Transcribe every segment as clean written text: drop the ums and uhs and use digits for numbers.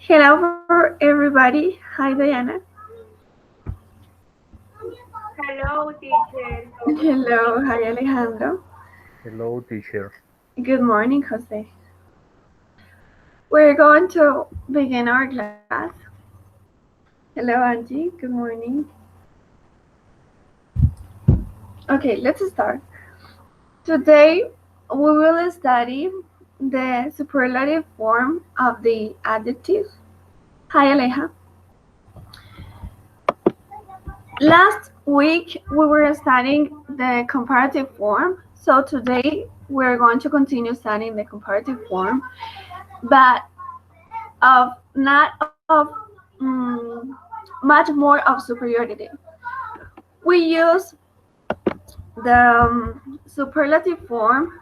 Hello for everybody. Hi Diana. Hello, teacher. Hello, hi Alejandro. Hello, teacher. Good morning, Jose. We're going to begin our class. Hello, Angie. Good morning. Okay, let's start. Today we will study the superlative form of the adjective. Hi, Aleja. Last week we were studying the comparative form, so today we're going to continue studying the comparative form, but of not of much more of superiority. We use the superlative form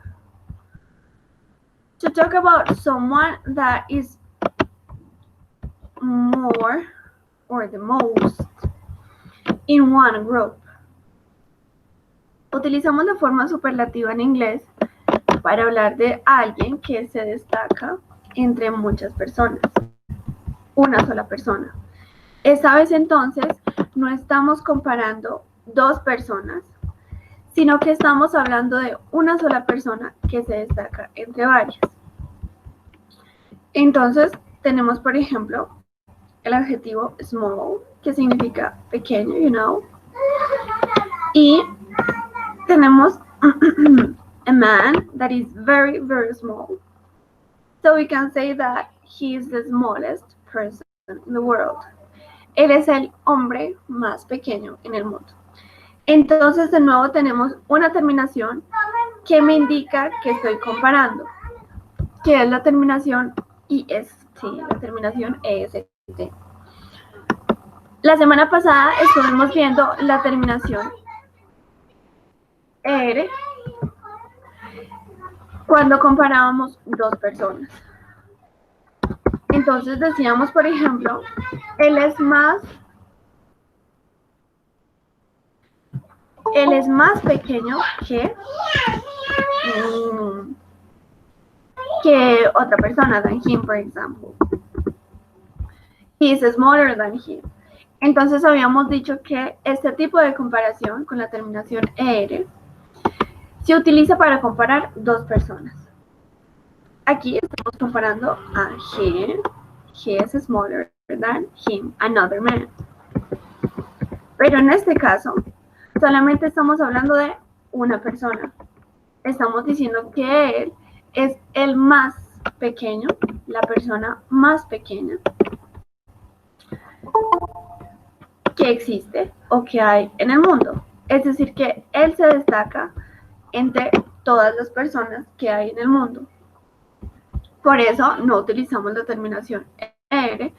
to talk about someone that is more or the most in one group. Utilizamos la forma superlativa en inglés para hablar de alguien que se destaca entre muchas personas, una sola persona. Esta vez entonces no estamos comparando dos personas, sino que estamos hablando de una sola persona que se destaca entre varias. Entonces tenemos, por ejemplo, el adjetivo small, que significa pequeño, y tenemos a man that is very, very small. So we can say that he is the smallest person in the world. Él es el hombre más pequeño en el mundo. Entonces, de nuevo tenemos una terminación que me indica que estoy comparando, que es la terminación EST, la terminación EST. La semana pasada estuvimos viendo la terminación ER cuando comparábamos dos personas. Entonces decíamos, por ejemplo, él es más pequeño que otra persona, than him, for example. He is smaller than him. Entonces habíamos dicho que este tipo de comparación con la terminación ER se utiliza para comparar dos personas. Aquí estamos comparando a he is smaller than him, another man. Pero en este caso, solamente estamos hablando de una persona. Estamos diciendo que él es el más pequeño, la persona más pequeña que existe o que hay en el mundo. Es decir, que él se destaca entre todas las personas que hay en el mundo. Por eso no utilizamos la terminación ER,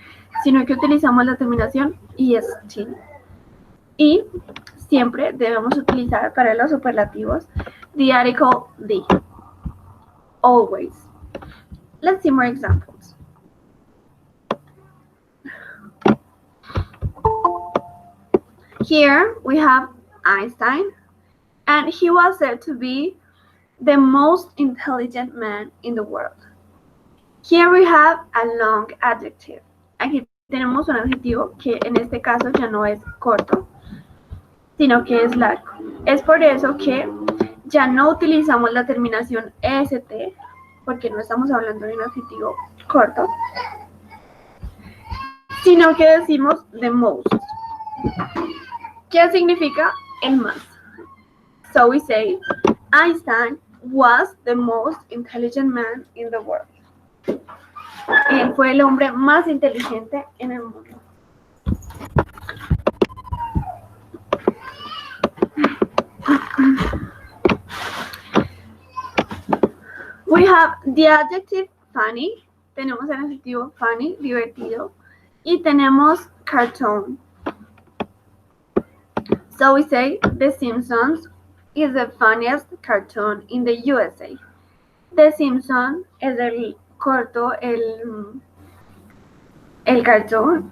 sino que utilizamos la terminación EST. Y siempre debemos utilizar para los superlativos the article the. Always. Let's see more examples. Here we have Einstein, and he was said to be the most intelligent man in the world. Here we have a long adjective. Aquí tenemos un adjetivo que en este caso ya no es corto, sino que es largo. Es por eso que ya no utilizamos la terminación EST, porque no estamos hablando de un adjetivo corto, sino que decimos the most. ¿Qué significa el más? So we say, Einstein was the most intelligent man in the world. Él fue el hombre más inteligente en el mundo. We have the adjective funny. Tenemos el adjetivo funny, divertido. Y tenemos cartoon. So we say, The Simpsons is the funniest cartoon in the USA. The Simpsons es el corto, el cartoon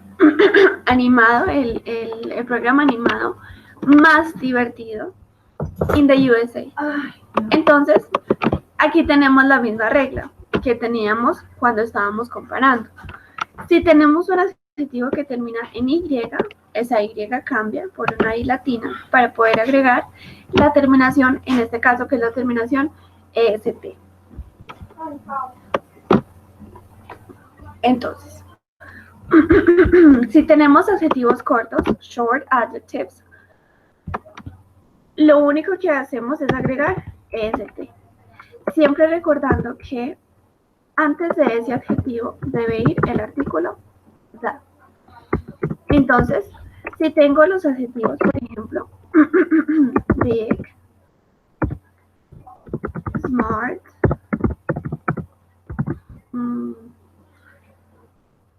animado, el programa animado más divertido in the USA. Entonces, aquí tenemos la misma regla que teníamos cuando estábamos comparando. Si tenemos un adjetivo que termina en Y, esa Y cambia por una I latina para poder agregar la terminación, en este caso que es la terminación EST. Entonces, si tenemos adjetivos cortos, short adjectives, lo único que hacemos es agregar EST. Siempre recordando que antes de ese adjetivo debe ir el artículo that. Entonces, si tengo los adjetivos, por ejemplo, big, smart,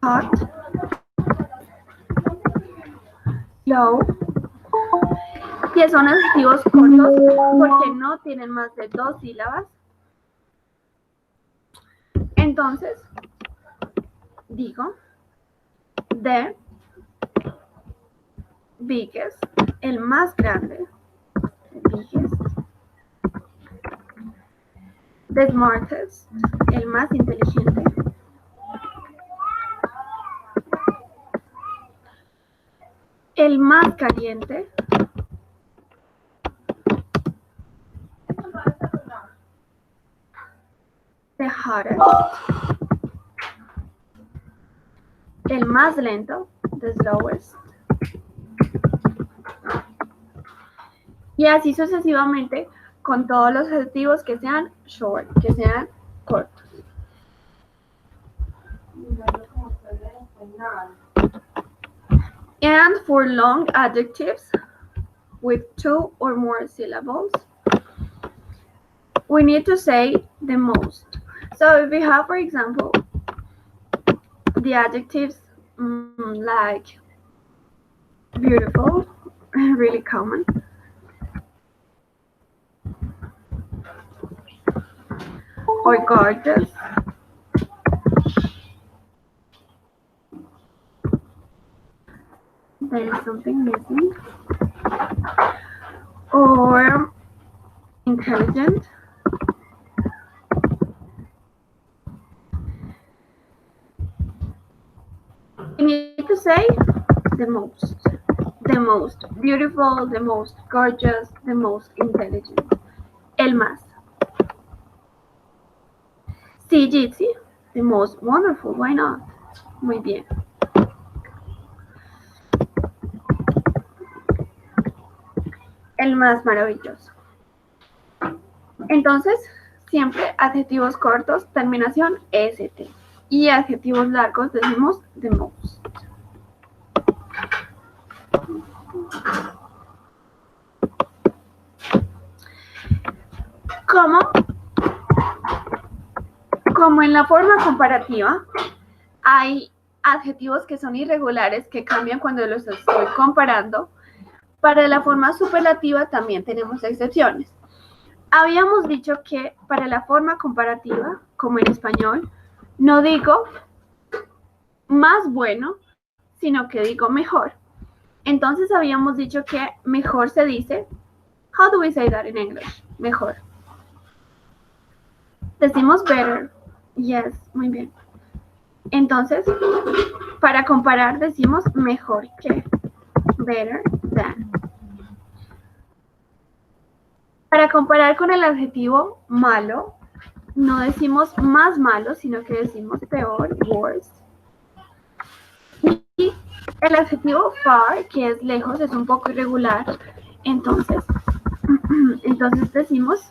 hot, slow, que son adjetivos cortos porque no tienen más de 2 sílabas, entonces digo the biggest, el más grande, biggest, the smartest, el más inteligente, el más caliente, the hottest, el más lento, the slowest, y así sucesivamente con todos los adjetivos que sean short, que sean cortos. And for long adjectives with 2 or more syllables, we need to say the most. So if we have, for example, the adjectives like beautiful, really common, or gorgeous, there is something missing, or intelligent, you need to say the most beautiful, the most gorgeous, the most intelligent, el más. Sí, Jitsi, the most wonderful, why not? Muy bien. El más maravilloso. Entonces, siempre adjetivos cortos, terminación EST. Y adjetivos largos decimos the most. Como en la forma comparativa, hay adjetivos que son irregulares que cambian cuando los estoy comparando. Para la forma superlativa también tenemos excepciones. Habíamos dicho que para la forma comparativa, como en español, no digo más bueno, sino que digo mejor. Entonces habíamos dicho que mejor se dice, how do we say that in English? Mejor. Decimos better. Yes, muy bien. Entonces, para comparar decimos mejor que, better than. Para comparar con el adjetivo malo, no decimos más malo, sino que decimos peor, worse. Y el adjetivo far, que es lejos, es un poco irregular, entonces decimos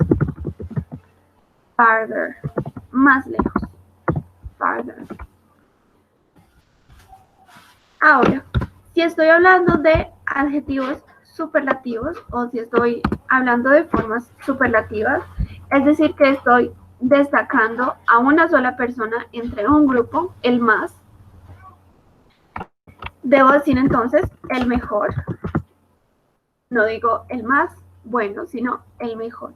farther, más lejos, farther. Ahora, si estoy hablando de adjetivos superlativos o si estoy hablando de formas superlativas, es decir, que estoy destacando a una sola persona entre un grupo, el más, debo decir entonces el mejor. No digo el más bueno, sino el mejor.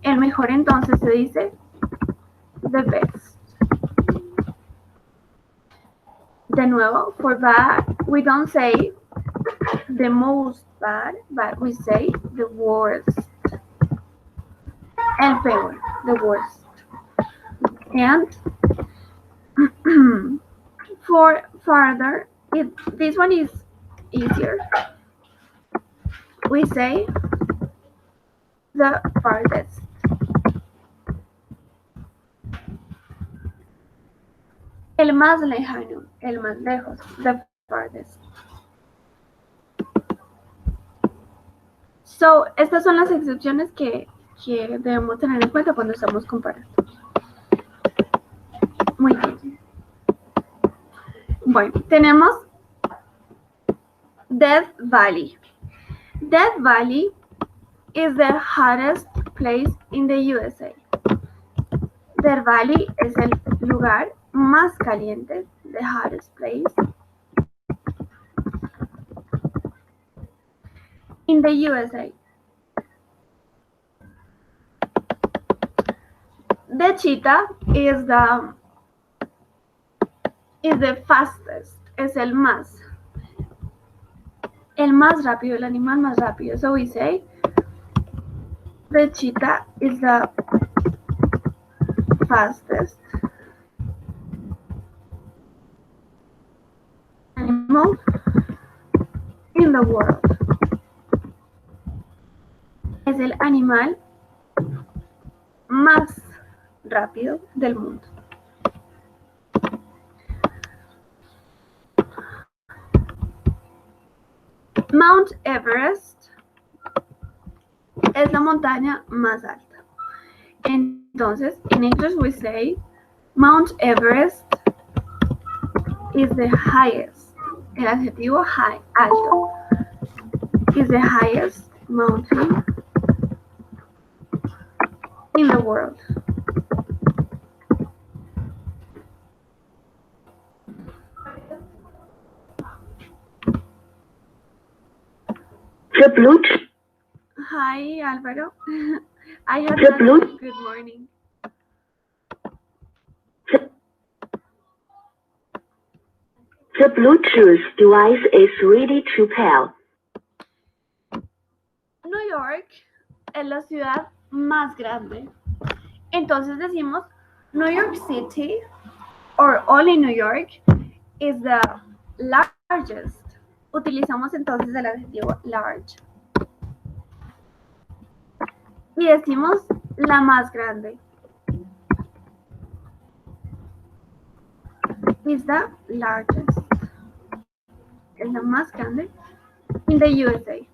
El mejor entonces se dice the best. De nuevo, for bad, we don't say the most bad, but we say the worst. El peor, the worst. And For farther, this one is easier. We say the farthest. El más lejano, el más lejos, the farthest. So, estas son las excepciones que debemos tener en cuenta cuando estamos comparando. Muy bien. Bueno, tenemos Death Valley. Death Valley is the hottest place in the USA. Death Valley es el lugar más caliente, the hottest place in the USA. The cheetah is the fastest, es el más rápido, el animal más rápido. So we say the cheetah is the fastest animal in the world. Es el animal más rápido del mundo. Mount Everest es la montaña más alta. Entonces, in English we say Mount Everest is the highest. El adjetivo high, alto, is the highest mountain in the world. The Bluetooth. Hi, Álvaro. I had The Bluetooth. good morning. The Bluetooth device is ready to pair. New York es la ciudad más grande. Entonces decimos New York City or only New York is the largest. Utilizamos entonces el adjetivo large. Y decimos la más grande. Is the largest. Es la más grande in the USA.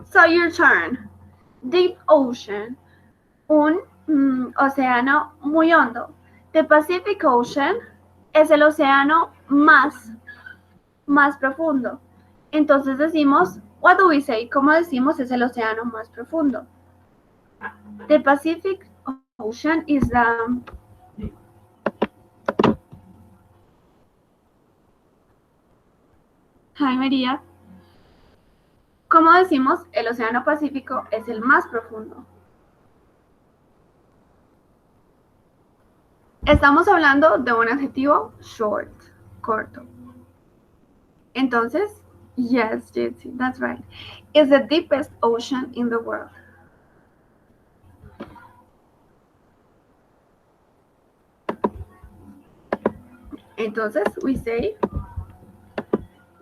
So your turn. Deep ocean. Un océano muy hondo. The Pacific Ocean es el océano más profundo. Entonces decimos, what do we say? ¿Cómo decimos es el océano más profundo? The Pacific Ocean is the Hi María. ¿Cómo decimos el océano Pacífico es el más profundo? Estamos hablando de un adjetivo short, corto. Entonces, yes, Jesse, that's right. It's the deepest ocean in the world. Entonces, we say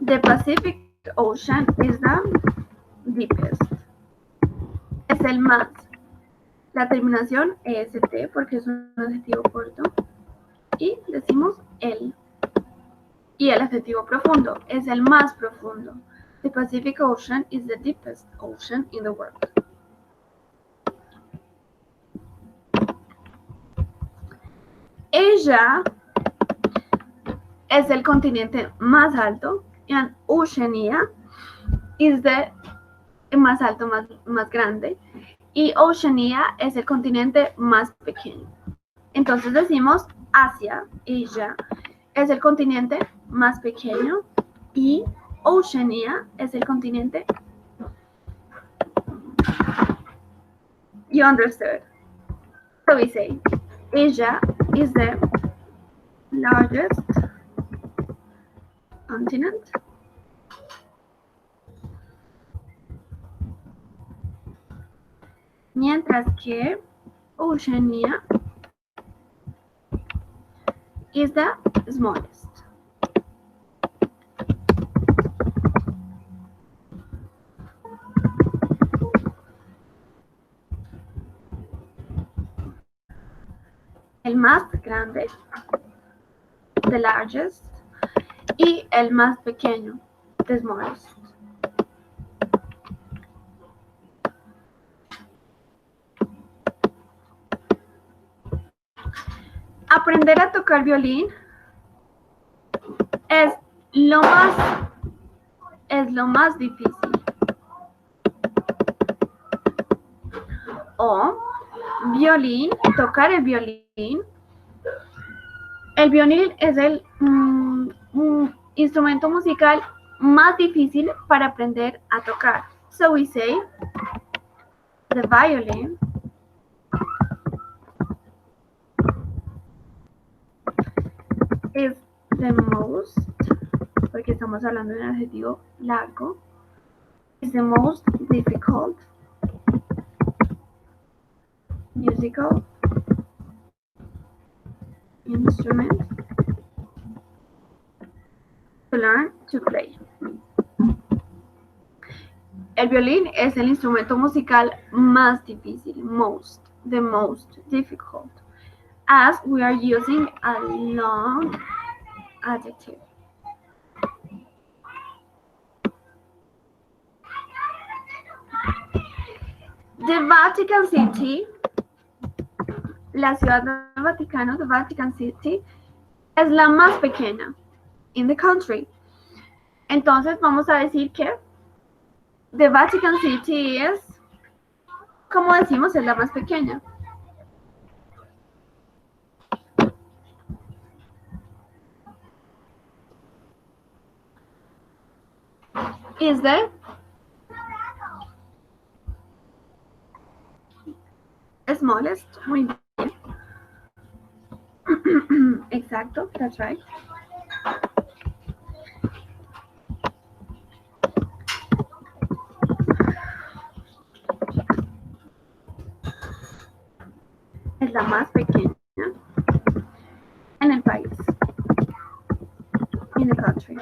the Pacific Ocean is the deepest. Es el más. La terminación est porque es un adjetivo corto. Y decimos el. Y el adjetivo profundo es el más profundo. The Pacific Ocean is the deepest ocean in the world. Asia es el continente más alto. And Oceania is the más alto, más grande. Y Oceania es el continente más pequeño. Entonces decimos Asia, Asia, es el continente más pequeño y Oceania es el continente. You understood? So we say Asia is the largest continent. Mientras que Oceania is the smallest. El más grande, the largest, y el más pequeño, the smallest. Aprender a tocar violín es lo más difícil. O violín, tocar el violín. El violín es el instrumento musical más difícil para aprender a tocar. So we say the violin is the most, porque estamos hablando de un adjetivo largo, is the most difficult musical instrument to learn to play. El violín es el instrumento musical más difícil, the most difficult, as we are using a long adjective. The Vatican City, la ciudad del Vaticano, the Vatican City, es la más pequeña in the country. Entonces vamos a decir que the Vatican City es, como decimos, es la más pequeña. Is the smallest. Muy bien. Exacto, that's right. Es la más pequeña en el país. In the country.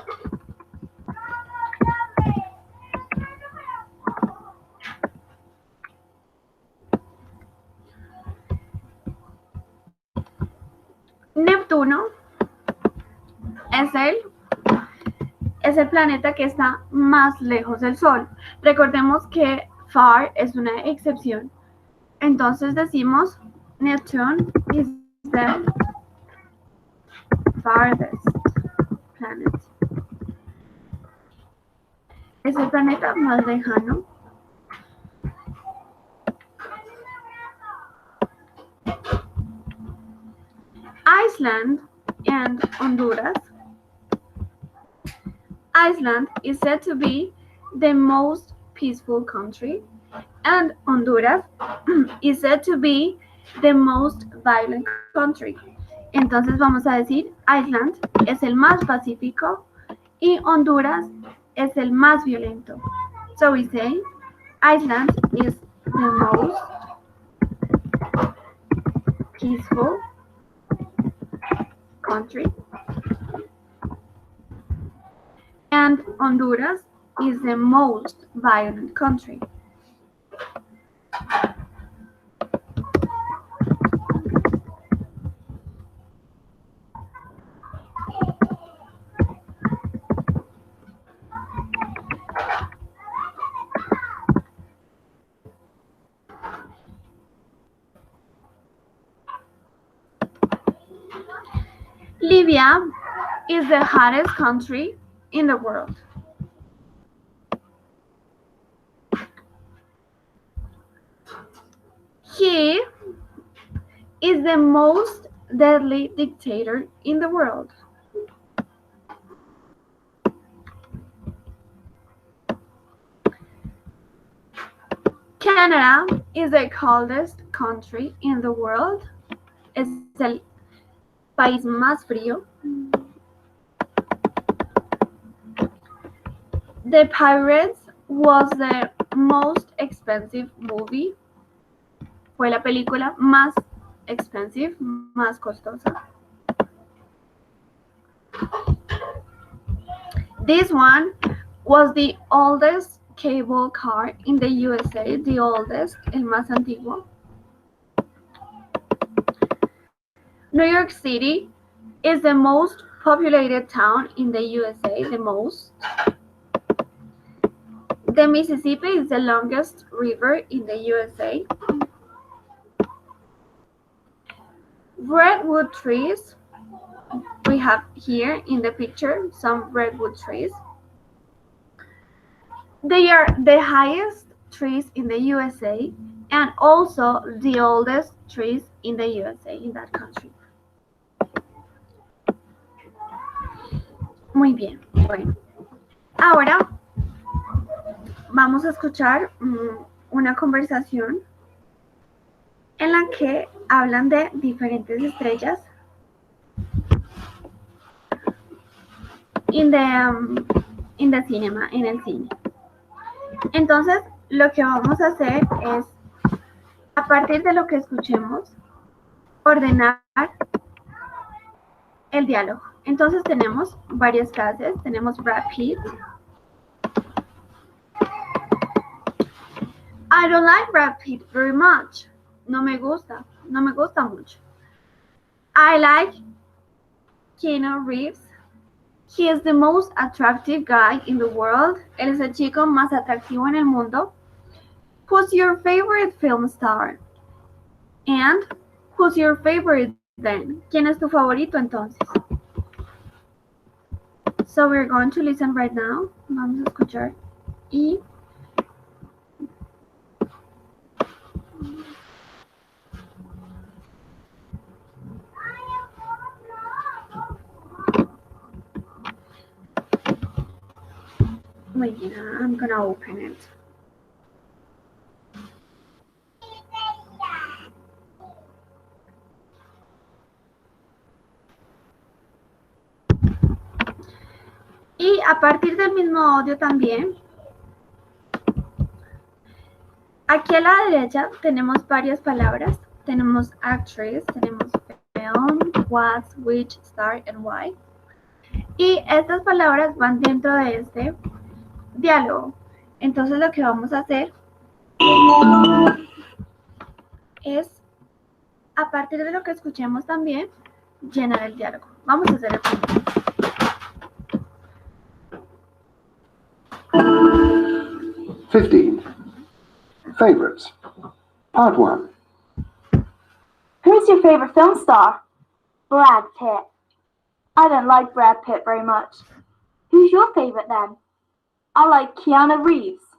Neptuno es el planeta que está más lejos del Sol. Recordemos que far es una excepción. Entonces decimos Neptune is the farthest planet. Es el planeta más lejano. Iceland and Honduras. Iceland is said to be the most peaceful country, and Honduras is said to be the most violent country. Entonces vamos a decir Iceland es el más pacífico y Honduras es el más violento. So we say Iceland is the most peaceful country and Honduras is the most violent country. Libya is the hottest country in the world. He is the most deadly dictator in the world. Canada is the coldest country in the world. Es el país más frío. The Pirates was the most expensive movie. fue la película más expensive, más costosa. This one was the oldest cable car in the USA, the oldest, el más antiguo. New York City is the most populated town in the USA, the most. The Mississippi is the longest river in the USA. Redwood trees, we have here in the picture some redwood trees. They are the highest trees in the USA and also the oldest trees in the USA, in that country. Muy bien, bueno. Ahora vamos a escuchar una conversación en la que hablan de diferentes estrellas en el cine. Entonces, lo que vamos a hacer es, a partir de lo que escuchemos, ordenar el diálogo. Entonces tenemos varias frases, tenemos Brad Pitt. I don't like Brad Pitt very much. No me gusta mucho. I like Keanu Reeves. He is the most attractive guy in the world. Él es el chico más atractivo en el mundo. Who's your favorite film star? And who's your favorite then? ¿Quién es tu favorito entonces? So we're going to listen right now. Vamos a escuchar. Y wait, I'm gonna open it. Y a partir del mismo audio también, aquí a la derecha tenemos varias palabras. Tenemos actress, tenemos film, what, which, star, and why. Y estas palabras van dentro de este diálogo. Entonces lo que vamos a hacer es, a partir de lo que escuchemos también, llenar el diálogo. Vamos a hacer el primero. 15. Favorites. Part 1. Who's your favorite film star? Brad Pitt. I don't like Brad Pitt very much. Who's your favorite then? I like Keanu Reeves.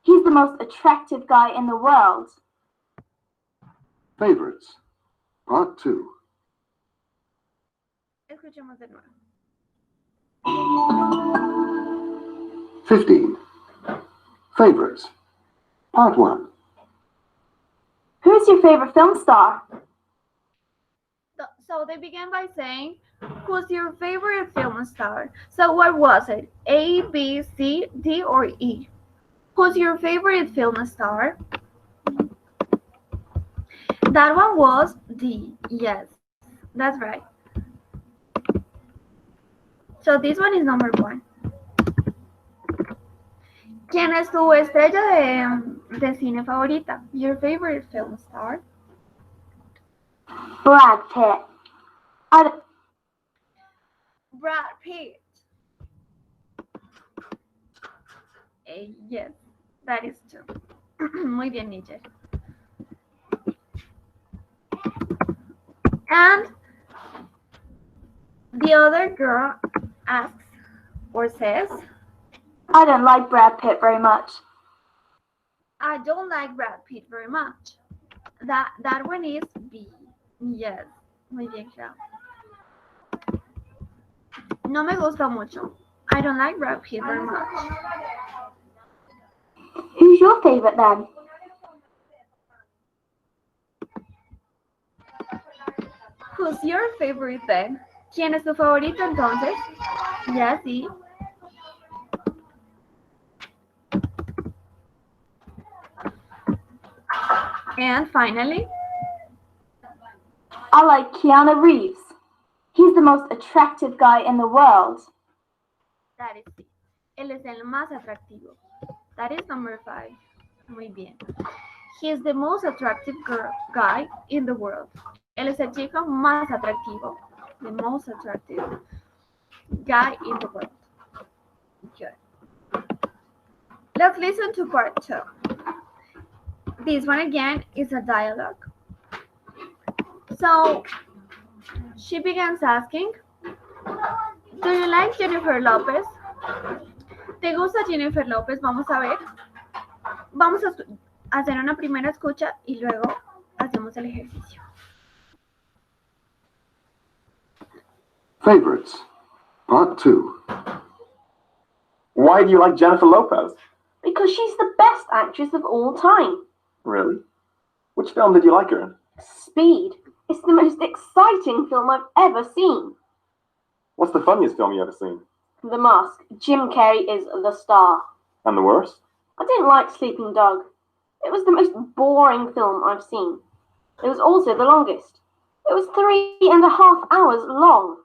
He's the most attractive guy in the world. Favorites. Part 2. Escuchemos de nuevo. 15. Favorites. Part 1. Who's your favorite film star? So they began by saying, who's your favorite film star? So what was it? A, B, C, D, or E? Who's your favorite film star? That one was D. Yes, that's right. So this one is number 1. ¿Quién es tu estrella de cine favorita? Your favorite film star? Brad Pitt. Brad Pitt. Yes, that is true. Muy bien, Nietzsche. And the other girl asks or says, I don't like Brad Pitt very much. I don't like Brad Pitt very much. That one is B. Yes, muy bien, claro. No me gusta mucho. I don't like Brad Pitt very much. Who's your favorite then? Who's your favorite then? ¿Quién es tu favorito entonces? Ya, sí. And finally, I like Keanu Reeves. He's the most attractive guy in the world. that is C. Él es el más atractivo. That is number 5. Muy bien. He is the most attractive guy in the world. Él es el chico más atractivo. The most attractive guy in the world. Good. Let's listen to part 2. This one again is a dialogue. So she begins asking, do you like Jennifer Lopez? ¿Te gusta Jennifer Lopez? Vamos a ver. Vamos a hacer una primera escucha y luego hacemos el ejercicio. Favorites. Part 2. Why do you like Jennifer Lopez? Because she's the best actress of all time. Really? Which film did you like her in? Speed. It's the most exciting film I've ever seen. What's the funniest film you ever seen? The Mask. Jim Carrey is the star. And the worst? I didn't like Sleeping Dog. It was the most boring film I've seen. It was also the longest. It was 3.5 hours long.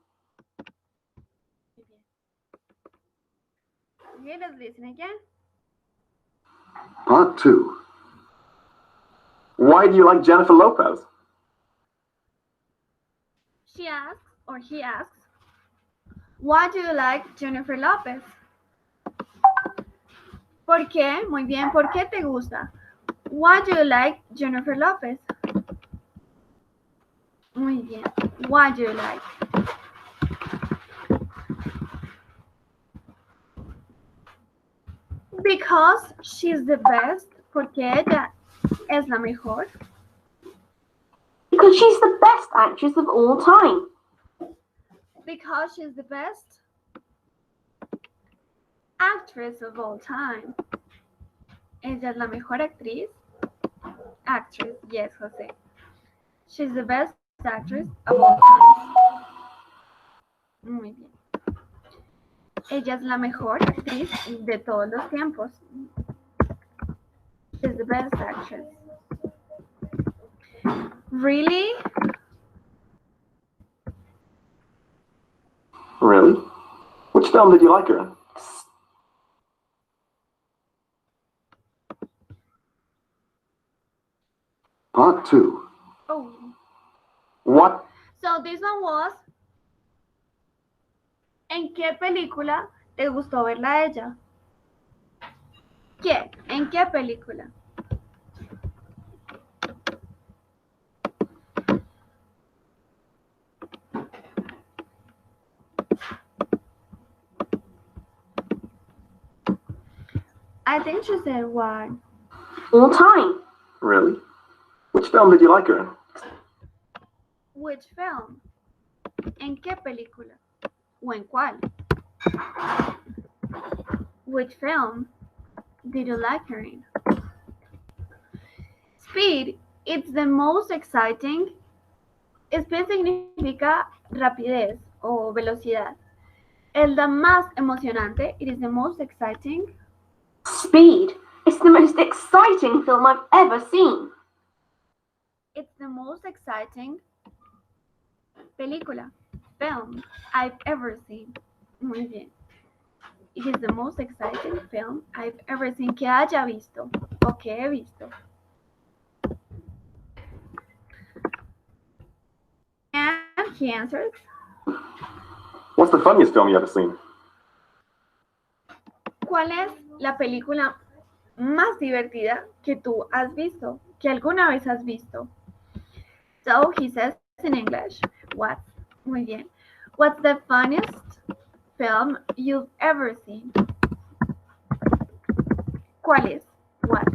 Okay, let's listen again. Part 2. Why do you like Jennifer Lopez? She asks, or he asks, why do you like Jennifer Lopez? ¿Por qué? Muy bien, ¿por qué te gusta? Why do you like Jennifer Lopez? Muy bien, why do you like? Because she's the best, porque ella es la mejor. Because she's the best actress of all time. Because she's the best actress of all time. Ella es la mejor actriz. Actress, yes, Jose. She's the best actress of all time. Muy bien. Ella es la mejor actriz de todos los tiempos. She's the best actress. Really? Really? Which film did you like her in? Part 2. Oh. What? So this one was, ¿en qué película te gustó verla a ella? ¿Qué? ¿En qué película? I think she said one. All time. Really? Which film did you like her in? Which film? ¿En qué película? ¿O en cuál? Which film did you like her in? Speed, it's the most exciting. Speed significa rapidez o velocidad. Es la más emocionante. It is the most exciting. Speed. It's the most exciting film I've ever seen. It's the most exciting película, film I've ever seen. Muy bien. It is the most exciting film I've ever seen que haya visto o que he visto. And he answers, What's the funniest film you ever seen? ¿cuál es la película más divertida que tú has visto, que alguna vez has visto? So he says in English, muy bien. What's the funniest film you've ever seen? ¿Cuál es? What?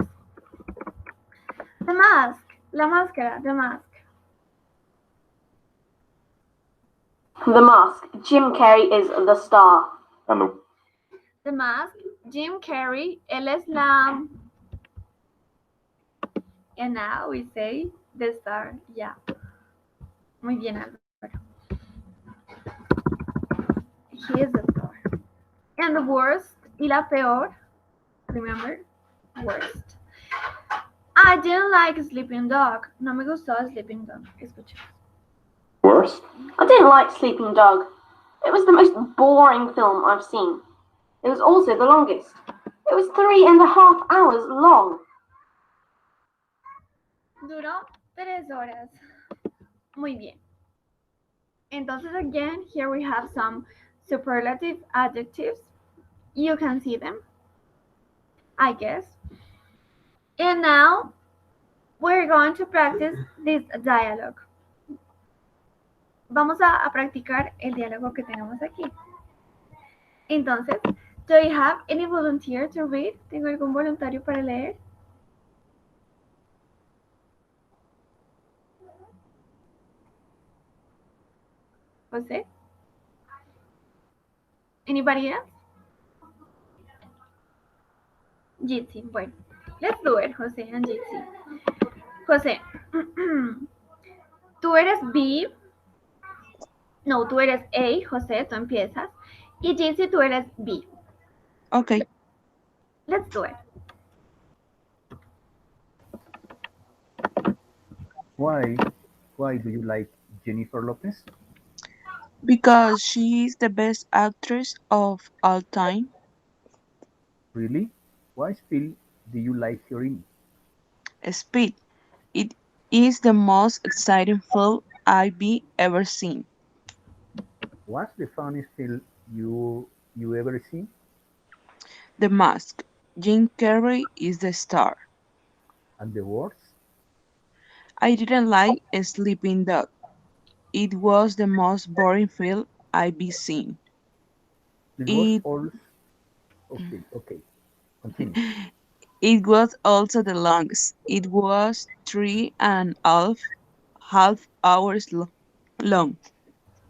The Mask. La máscara. The Mask. The Mask. Jim Carrey is the star. And The Mask. Jim Carrey. Él es la... And now we say the star. Yeah. Muy bien, Álvaro. He is the star. And the worst y la peor. Remember? Worst. I didn't like Sleeping Dog. No me gustó Sleeping Dog. Escuchemos. Worst? I didn't like Sleeping Dog. It was the most boring film I've seen. It was also the longest. It was 3.5 hours long. Duró 3 horas. Muy bien. Entonces, again, here we have some superlative adjectives. You can see them, I guess. And now, we're going to practice this dialogue. Vamos a practicar el diálogo que tenemos aquí. Entonces, do you have any volunteer to read? ¿Tengo algún voluntario para leer? José? Anybody else? Jitsi, bueno. Let's do it, José and Jitsi. José, tú eres B. No, tú eres A, José, tú empiezas. Y Jitsi, tú eres B. Okay. Let's do it. Why do you like Jennifer Lopez? Because she is the best actress of all time. Really? What film do you like her in? Speed. It is the most exciting film I've ever seen. What's the funniest film you ever seen? The Mask. Jim Carrey is the star. And the worst? I didn't like Sleeping Dog. It was the most boring film I've seen. It was It, all okay. Continue. it was also the longest. It was 3.5 hours long.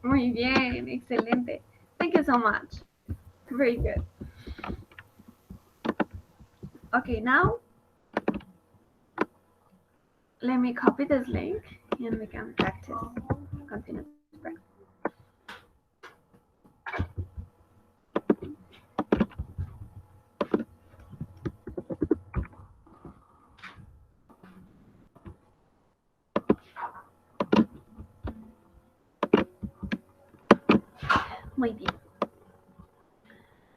Muy bien, excelente. Thank you so much. Very good. Okay, now let me copy this link and we can practice. Continue to practice. Muy bien.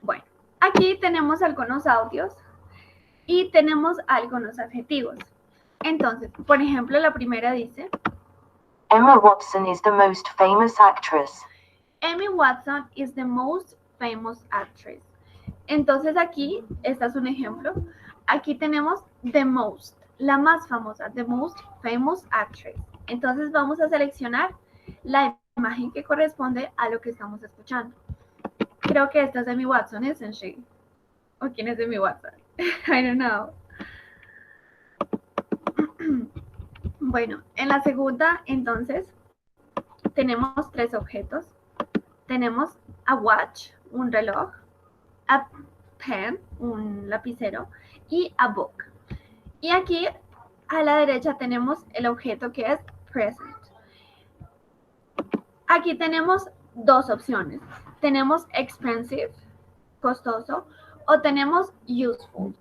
Bueno, aquí tenemos algunos audios y tenemos algunos adjetivos. Entonces, por ejemplo, la primera dice, Emma Watson is the most famous actress. Emmy Watson is the most famous actress. Entonces aquí, este es un ejemplo. Aquí tenemos the most, la más famosa, the most famous actress. Entonces vamos a seleccionar la imagen que corresponde a lo que estamos escuchando. Creo que esta es Emmy Watson, ¿isn't she? ¿O quién es Emmy Watson? I don't know. Bueno, en la segunda, entonces, tenemos 3 objetos. Tenemos a watch, un reloj, a pen, un lapicero, y a book. Y aquí, a la derecha, tenemos el objeto que es present. Aquí tenemos 2 opciones. Tenemos expensive, costoso, o tenemos useful.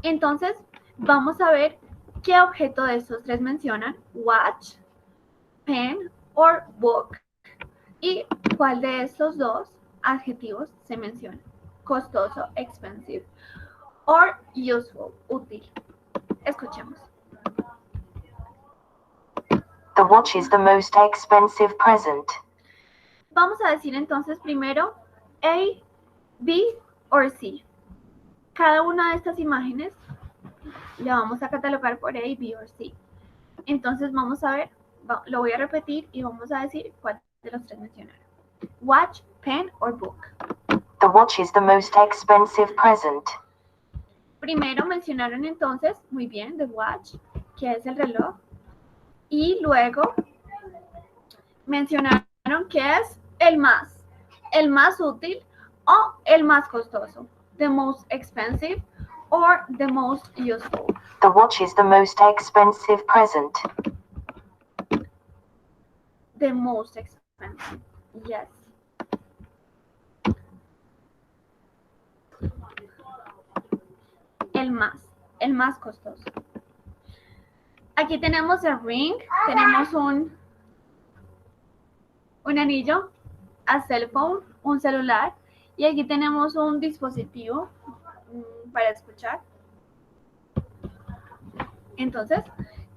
Entonces, vamos a ver qué objeto de estos 3 mencionan, watch, pen o book, y cuál de estos 2 adjetivos se menciona, costoso, expensive, or useful, útil. Escuchemos. The watch is the most expensive present. Vamos a decir entonces primero A, B o C. Cada una de estas imágenes la vamos a catalogar por A, B o C. Entonces vamos a ver, lo voy a repetir y vamos a decir cuál de los 3 mencionaron. Watch, pen or book. The watch is the most expensive present. Primero mencionaron entonces, muy bien, the watch, que es el reloj. Y luego mencionaron que es el más útil o el más costoso. The most expensive or the most useful. The watch is the most expensive present. The most expensive, yes. El más costoso. Aquí tenemos el ring, tenemos un anillo, a cell phone, un celular, y aquí tenemos un dispositivo para escuchar. Entonces,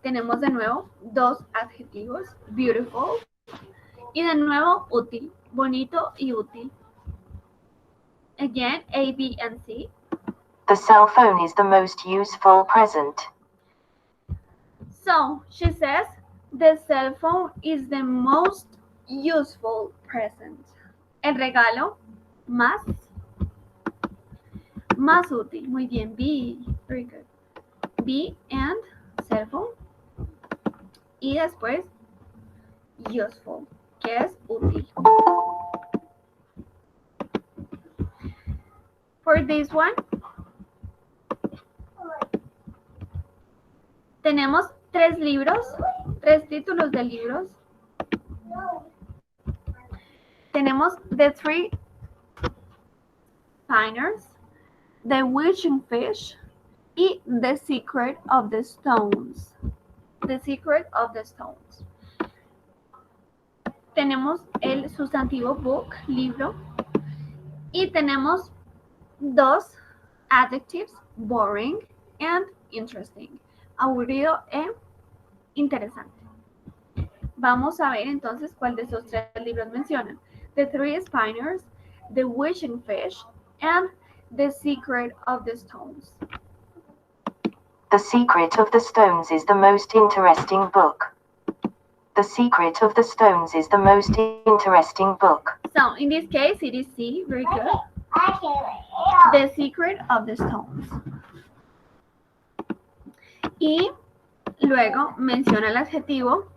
tenemos de nuevo dos adjetivos, beautiful, y de nuevo útil, bonito y útil. Again, A, B, and C. The cell phone is the most useful present. So, she says, the cell phone is the most useful present. El regalo más útil. Muy bien, B. Very good. B and cell phone. Y después, useful, que es útil. For this one, tenemos 3 libros, 3 títulos de libros. Tenemos The Three Spinners, The Wishing Fish y The Secret of the Stones. The Secret of the Stones. Tenemos el sustantivo book, libro, y tenemos 2 adjectives, boring and interesting. Aburrido e interesante. Vamos a ver entonces cuál de esos 3 libros mencionan. The Three Spinners, The Wishing Fish, and The Secret of the Stones. The Secret of the Stones is the most interesting book. The Secret of the Stones is the most interesting book. So, in this case, it is C. Very good. The Secret of the Stones. Y luego menciona el adjetivo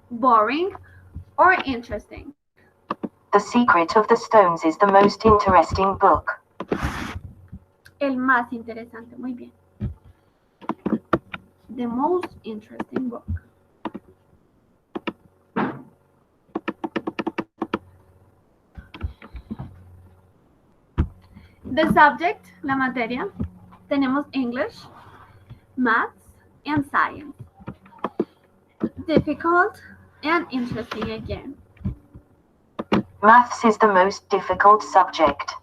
boring or interesting. The Secret of the Stones is the most interesting book. El más interesante, muy bien. The most interesting book. The subject, la materia, tenemos English, Maths, and Science. Difficult and interesting again. Maths is the most difficult subject.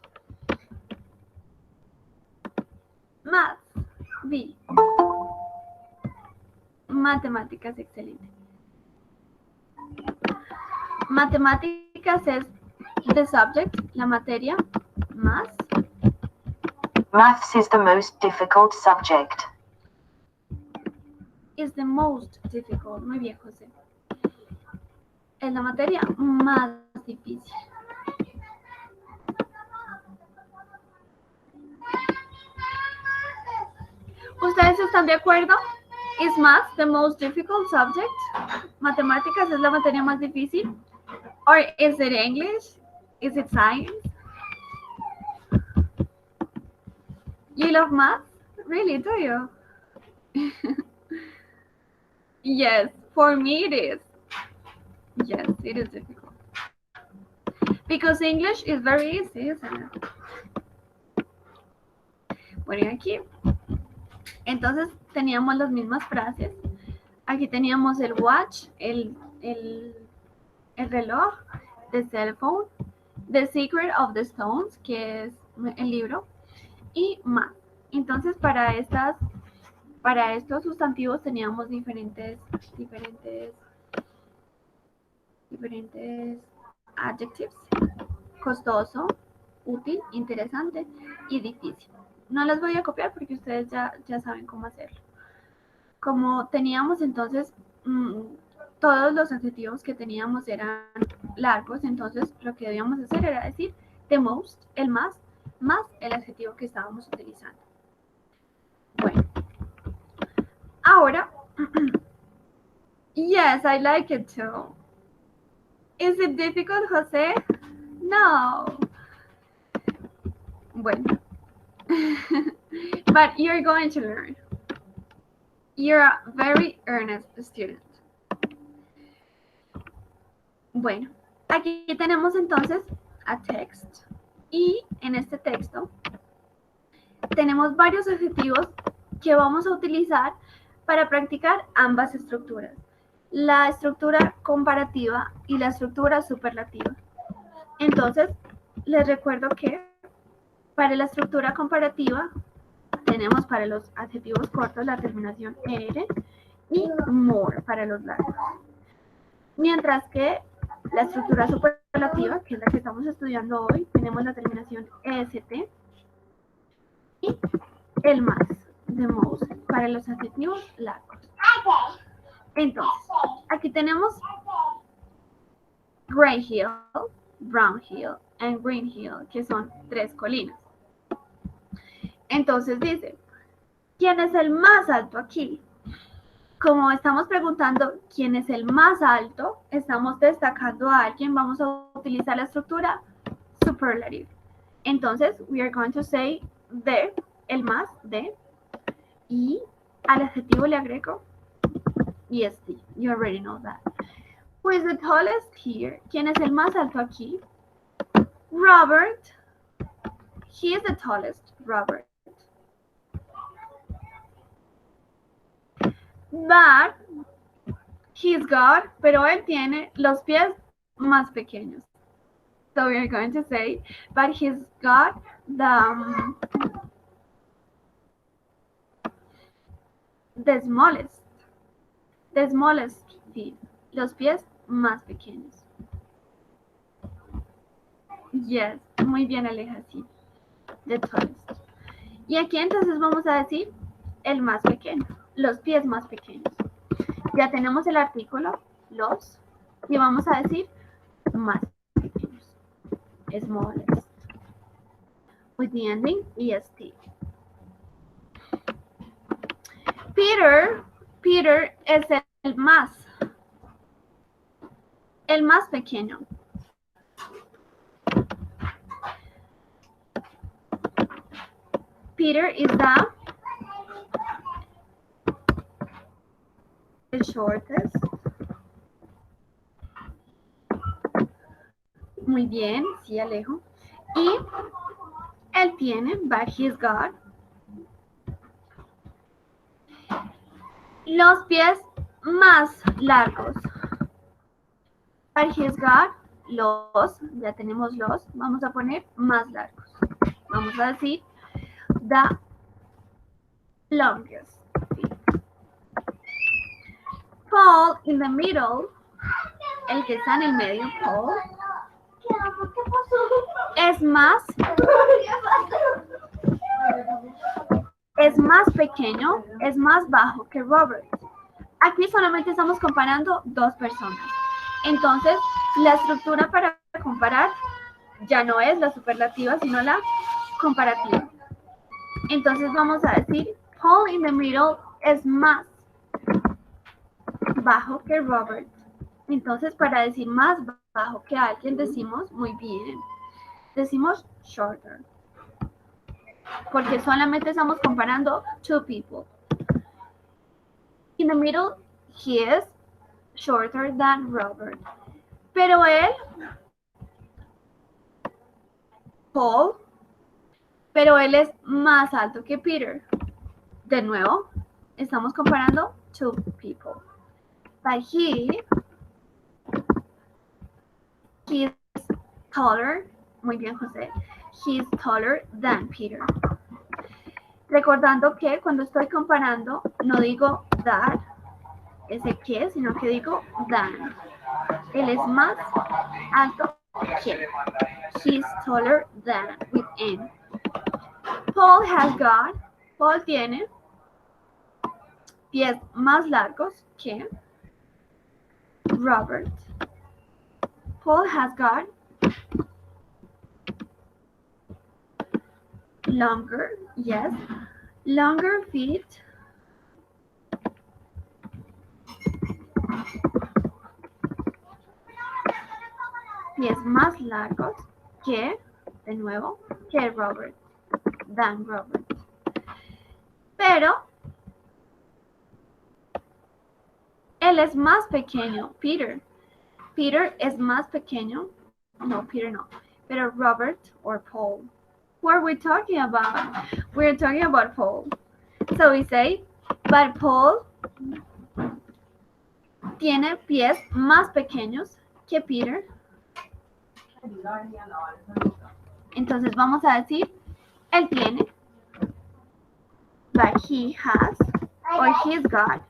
Maths, B. Matemáticas, excelente. Matemáticas es the subject, la materia, más. Maths is the most difficult subject. Is the most difficult. Muy bien, José. Es la materia más difícil. ¿Ustedes están de acuerdo? Is math the most difficult subject? ¿Matemáticas es la materia más difícil? Or is it English? Is it science? You love math? Really, do you? Yes, for me it is. Yes, it is difficult. Because English is very easy, isn't it? Bueno, y aquí. Entonces teníamos las mismas frases. Aquí teníamos el watch, el reloj, the cell phone, The Secret of the Stones, que es el libro, y más. Entonces para estos sustantivos teníamos diferentes adjectives: costoso, útil, interesante y difícil. No las voy a copiar porque ustedes ya saben cómo hacerlo. Como teníamos entonces todos los adjetivos que teníamos eran largos, entonces lo que debíamos hacer era decir the most, el más el adjetivo que estábamos utilizando. Bueno, ahora, yes, I like it too. Is it difficult, José? No. Bueno. But you're going to learn. You're a very earnest student. Bueno, aquí tenemos entonces a text. Y en este texto tenemos varios adjetivos que vamos a utilizar para practicar ambas estructuras, la estructura comparativa y la estructura superlativa. Entonces, les recuerdo que para la estructura comparativa tenemos para los adjetivos cortos la terminación ER y more para los largos. Mientras que la estructura superlativa, que es la que estamos estudiando hoy, tenemos la terminación EST y el más de most para los adjetivos largos. Entonces, aquí tenemos Gray Hill, Brown Hill y Green Hill, que son 3 colinas. Entonces dice, ¿quién es el más alto aquí? Como estamos preguntando quién es el más alto, estamos destacando a alguien, vamos a utilizar la estructura superlative. Entonces, we are going to say the, el más, de, y al adjetivo le agrego est. You already know that. Who is the tallest here? ¿Quién es el más alto aquí? Robert. He is the tallest, Robert. But he's got, pero él tiene los pies más pequeños. So we are going to say, but he's got the smallest feet, los pies más pequeños. Yes, muy bien, Aleja, sí. The tallest. Y aquí entonces vamos a decir el más pequeño, los pies más pequeños. Ya tenemos el artículo, los, y vamos a decir más pequeños. Smallest. With the ending est. Peter es el más pequeño. Peter is the shortest. Muy bien, sí, Alejo. Y él tiene, but he's got, los pies más largos. But he's got los, ya tenemos los, vamos a poner más largos. Vamos a decir the longest feet. Paul in the middle, el que está en el medio, Paul, es más pequeño, es más bajo que Robert. Aquí solamente estamos comparando dos personas. Entonces, la estructura para comparar ya no es la superlativa, sino la comparativa. Entonces vamos a decir, Paul in the middle es más bajo que Robert. Entonces, para decir más bajo que alguien, decimos, muy bien, decimos shorter. Porque solamente estamos comparando two people. In the middle, he is shorter than Robert. Pero él, Paul, pero él es más alto que Peter. De nuevo, estamos comparando two people. But he is taller, muy bien, José, he is taller than Peter. Recordando que cuando estoy comparando, no digo that, ese que, sino que digo than. Él es más alto que. He is taller than, with N. Paul has got, Paul tiene pies más largos que Robert. Paul has got longer, yes, longer feet pies más largos que, de nuevo, que Robert, than Robert. Pero él es más pequeño, Peter. Peter es más pequeño, no, Peter no, pero Robert or Paul. What are we talking about? We're talking about Paul. So we say, but Paul tiene pies más pequeños que Peter. Entonces vamos a decir, él tiene, but he has, or he's got.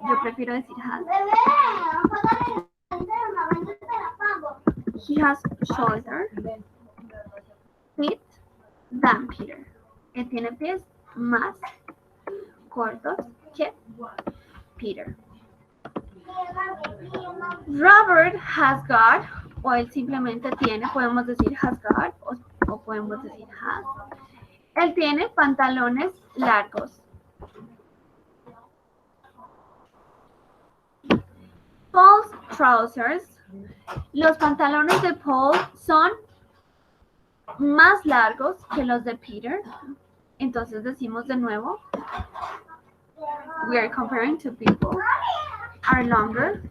Yo prefiero decir has. He has shorter feet than Peter. Él tiene pies más cortos que Peter. Robert has got, o él simplemente tiene, podemos decir has got, o podemos decir has. Él tiene pantalones largos. Paul's trousers. Los pantalones de Paul son más largos que los de Peter. Entonces decimos de nuevo, we are comparing two people, are longer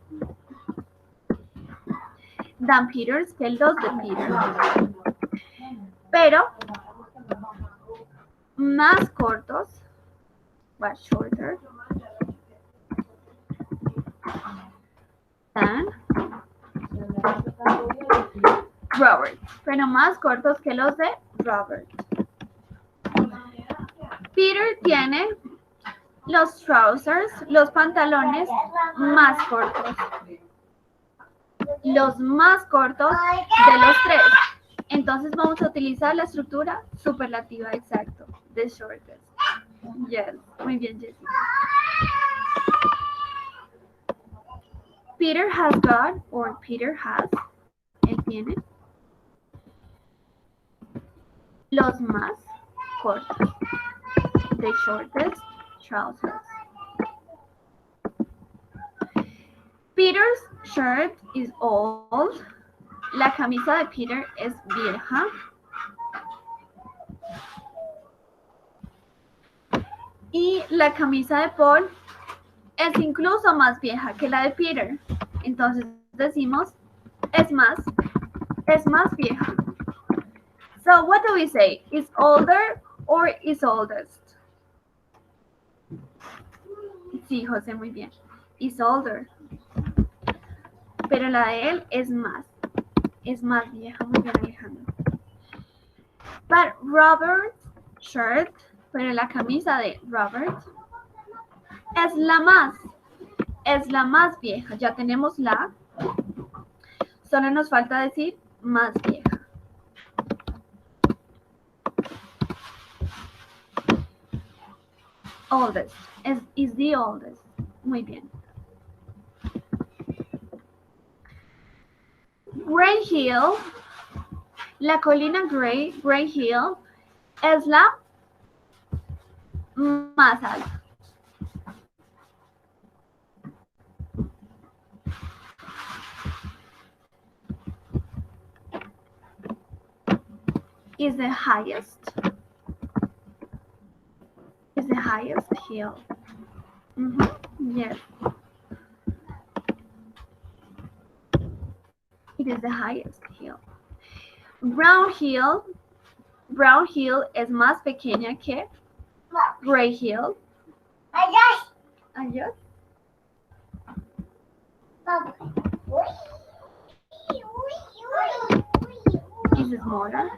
than Peter's, que los de Peter. Pero más cortos, but shorter, than Robert, pero más cortos que los de Robert. Peter tiene los trousers, los pantalones más cortos. Los más cortos de los tres. Entonces vamos a utilizar la estructura superlativa exacto, the shortest. Yes, muy bien, Jessica. Peter has got, or Peter has, él tiene los más cortos, the shortest trousers. Peter's shirt is old. La camisa de Peter es vieja. Y la camisa de Paul es incluso más vieja que la de Peter. Entonces decimos es más vieja. So what do we say? Is older or is oldest? Sí, José, muy bien. Is older. Pero la de él es más vieja. Muy bien, Alejandro. But Robert's shirt, pero la camisa de Robert es la más vieja. Ya tenemos la. Solo nos falta decir más vieja. Oldest. Is the oldest. Muy bien. Gray Hill. La colina Gray Hill, es la más alta. Is the highest hill. Yes. It is the highest hill. Brown Hill es más pequeña que Gray Hill. Adiós. Is smaller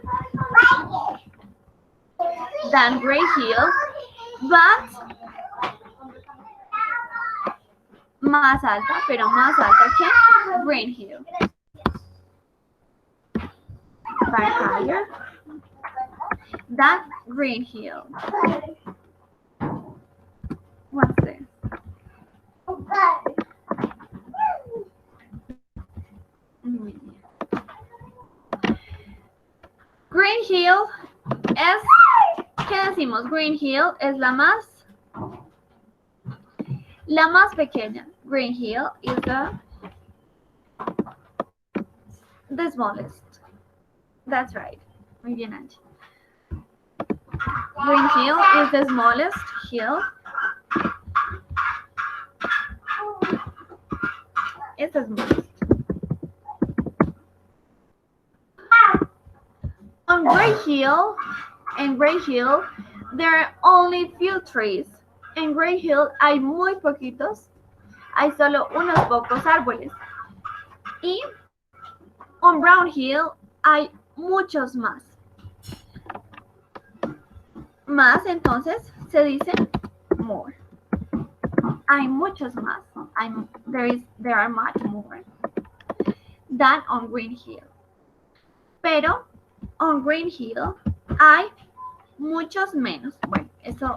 than Gray Hill, but más alta, pero más alta que Green Hill. But higher than Green Hill. What's this? Green Hill es, ¿qué decimos? Green Hill es la más pequeña. Green Hill is the smallest. That's right. Muy bien, Angie. Green Hill is the smallest hill. It's the smallest. On Gray Hill, there are only few trees. En Gray Hill hay muy poquitos hay solo unos pocos árboles. Y on Brown Hill hay muchos más. Más, entonces, se dice more. Hay muchos más. There are much more than on Green Hill. Pero on Green Hill hay muchos menos. Bueno, esto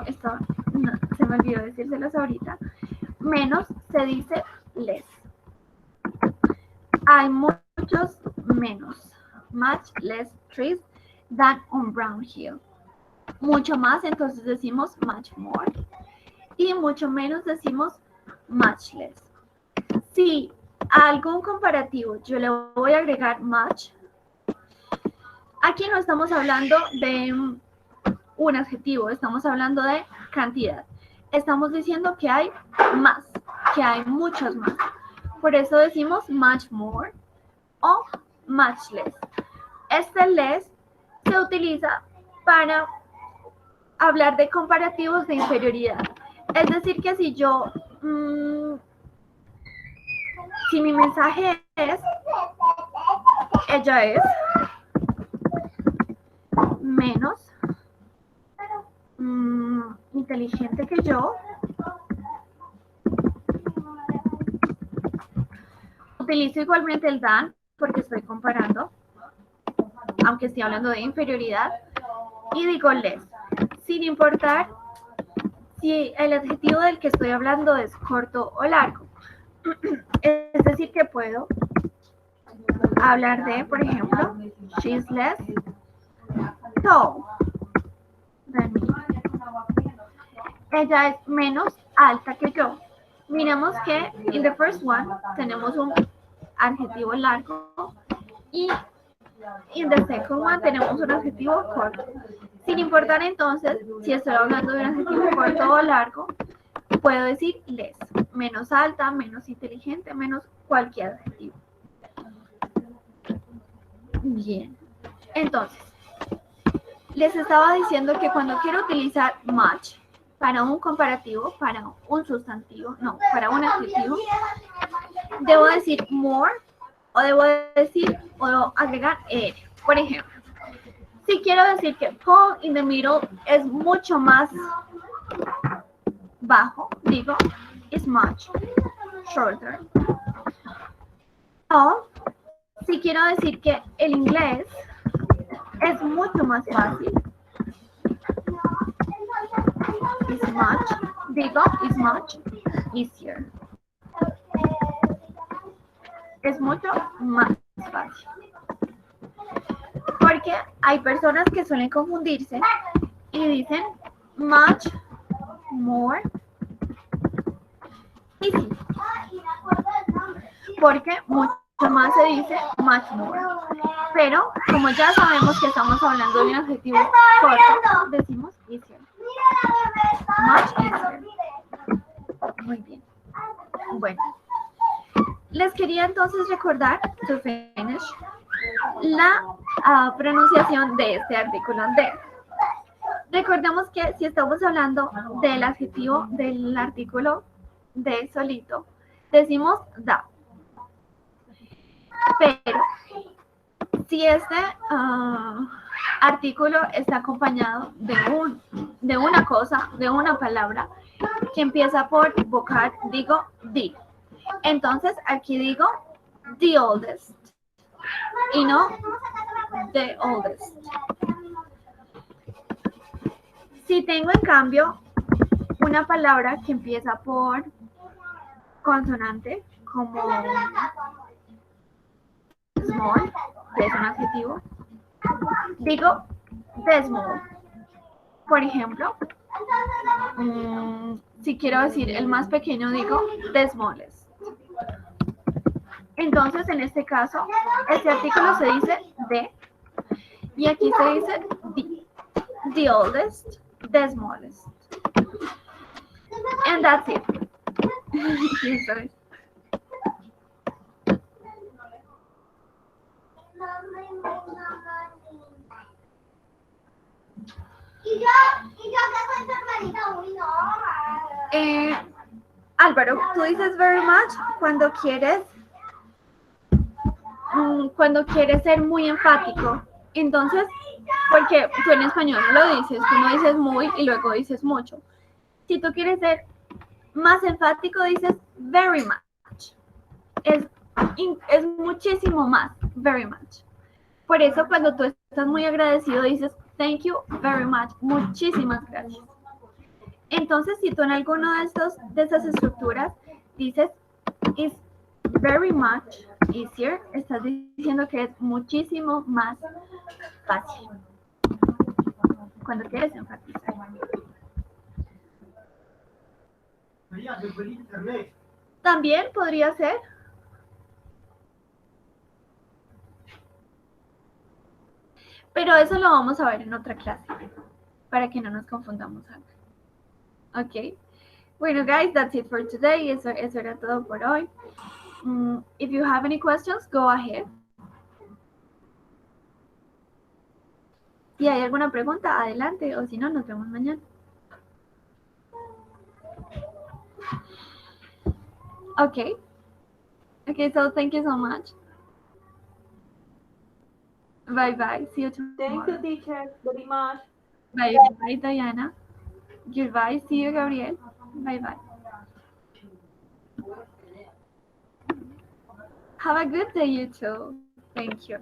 no, se me olvidó decírselos ahorita. Menos se dice less. Hay muchos menos. Much less trees than on Brown Hill. Mucho más, entonces decimos much more. Y mucho menos decimos much less. Si a algún comparativo yo le voy a agregar much, aquí no estamos hablando de un adjetivo, estamos hablando de cantidad. Estamos diciendo que hay más, que hay muchos más. Por eso decimos much more o much less. Este less se utiliza para hablar de comparativos de inferioridad. Es decir, que si yo, si mi mensaje es, ella es menos inteligente que yo, utilizo igualmente el than porque estoy comparando, aunque estoy hablando de inferioridad, y digo less, sin importar si el adjetivo del que estoy hablando es corto o largo. Es decir, que puedo hablar de, por ejemplo, she's less tall than me. Ella es menos alta que yo. Miramos que en the first one tenemos un adjetivo largo y en the second one tenemos un adjetivo corto. Sin importar entonces si estoy hablando de un adjetivo corto o largo, puedo decir less, menos alta, menos inteligente, menos cualquier adjetivo. Bien, entonces, les estaba diciendo que cuando quiero utilizar much para un comparativo, para un sustantivo, no, para un adjetivo, debo decir more o debo decir o agregar er. Por ejemplo, si quiero decir que Paul in the middle es mucho más bajo, digo is much shorter. O si quiero decir que el inglés es mucho más fácil, is much, digo is much easier. Es mucho más fácil. Porque hay personas que suelen confundirse y dicen much more easy. Porque mucho más se dice much more. Pero como ya sabemos que estamos hablando de un adjetivo corto, decimos easier. Much easier. Muy bien. Bueno. Les quería entonces recordar, to finish, la pronunciación de este artículo de. Recordemos que si estamos hablando del adjetivo del artículo de solito, decimos da. Pero si este artículo está acompañado de una cosa, de una palabra que empieza por vocal, digo the. Entonces aquí digo the oldest y no the oldest. Si tengo en cambio una palabra que empieza por consonante, como small, que es un adjetivo, digo the small. Por ejemplo, si quiero decir el más pequeño, digo the smallest. Entonces, en este caso, este artículo se dice the y aquí se dice the oldest, the smallest. And that's it. Eso es. Álvaro, tú dices very much cuando quieres ser muy enfático. Entonces, porque tú en español no lo dices, tú no dices muy y luego dices mucho. Si tú quieres ser más enfático, dices very much. Es muchísimo más, very much. Por eso cuando tú estás muy agradecido dices thank you very much, muchísimas gracias. Entonces, si tú en alguno de esas estructuras dices is very much easier, estás diciendo que es muchísimo más fácil. Cuando quieres enfatizar. También podría ser pero eso lo vamos a ver en otra clase para que no nos confundamos antes. Ok. Bueno, guys, that's it for today. Eso era todo por hoy. If you have any questions, go ahead. Si hay alguna pregunta, adelante. O si no, nos vemos mañana. Okay. Okay, so thank you so much. Bye-bye. See you tomorrow. Thank you, teacher, very much. Bye-bye, Diana. Goodbye. See you, Gabriel. Bye-bye. Have a good day, you too. Thank you.